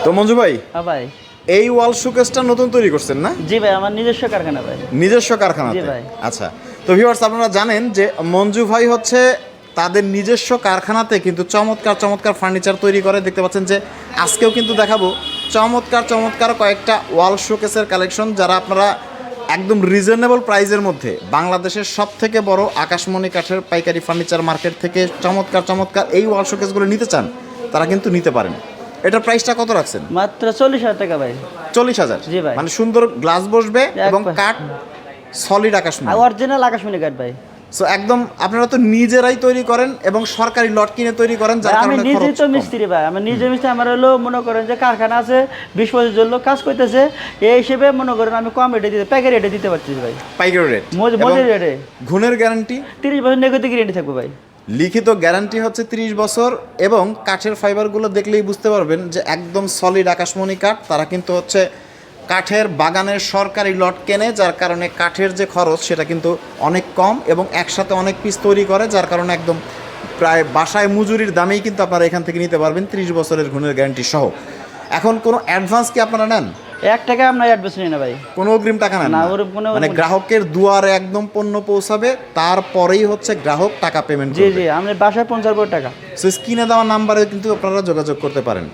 তো মঞ্জু ভাই, হ্যাঁ ভাই। এই ওয়াল শোকেসটা নতুন তৈরি করছেন না? জি ভাই, আমার নিজস্ব কারখানা ভাই। নিজস্ব কারখানাতে? জি ভাই। আচ্ছা, তো ভিউয়ার্স আপনারা জানেন যে মঞ্জু ভাই হচ্ছে তাদের নিজস্ব কারখানাতে কিন্তু চমৎকার চমৎকার ফার্নিচার তৈরি করে। দেখতে পাচ্ছেন যে আজকেও কিন্তু দেখাবো চমৎকার চমৎকার কয়েকটা ওয়াল শোকেসের কালেকশন, যারা আপনারা একদম রিজনেবল প্রাইসের মধ্যে বাংলাদেশের সব থেকে বড় আকাশমণি কাঠের পাইকারি ফার্নিচার মার্কেট থেকে চমৎকার চমৎকার এই ওয়াল শোকেসগুলো নিতে চান, তারা কিন্তু নিতে পারেন। এটার প্রাইসটা কত রাখছেন? মাত্র 40,000 টাকা ভাই। 40,000? জি ভাই। মানে সুন্দর গ্লাস বসবে এবং একবার। কাঠ সলিড আকাশমণি। অরিজিনাল আকাশমণি কাঠ ভাই। সো একদম আপনারা তো নিজেরাই তৈরি করেন এবং সরকারি লট কিনে তৈরি করেন, যার আমি কারণে নিজেই খরচ তো কম। মিস্ত্রি ভাই, আমি নিজে মিস্ত্রি। আমার হলো মনে করেন যে কারখানা আছে, 20 বছর জন্য কাজ করতেছে, এই হিসেবে মনে করেন আমি কম রেটে দিতে, প্যাকেট রেটে দিতে পারছি ভাই। পাইকারি রেট, মজুরি রেটে। গুণের গ্যারান্টি 30 বছর নেগেটিভ গ্যারান্টি থাকবে ভাই। লিখিত গ্যারান্টি হচ্ছে 30 বছর, এবং কাঠের ফাইবারগুলো দেখলেই বুঝতে পারবেন যে একদম সলিড আকাশমণি কাঠ। তারা কিন্তু হচ্ছে কাঠের বাগানের সরকারি লট কেনে, যার কারণে কাঠের যে খরচ সেটা কিন্তু অনেক কম, এবং একসাথে অনেক পিস তৈরি করে, যার কারণে একদম প্রায় বাসায় মজুরির দামেই কিন্তু আপনারা এখান থেকে নিতে পারবেন 30 বছরের গুণের গ্যারান্টি সহ। এখন কোনো অ্যাডভান্স কি আপনারা নেন? 1 টাকা আমরা অ্যাডভান্স নিই না ভাই। কোনো অগ্রিম টাকা নেন না, না? ওরকম কোনো মানে গ্রাহকের দুয়ারে একদম পণ্য পৌঁছাবে, তারপরেই হচ্ছে গ্রাহক টাকা পেমেন্ট জি করবে। জি, আমি বাসায় 50 টাকা। সো স্ক্রিনে দেওয়া নাম্বারে কিন্তু আপনারা যোগাযোগ করতে পারেন।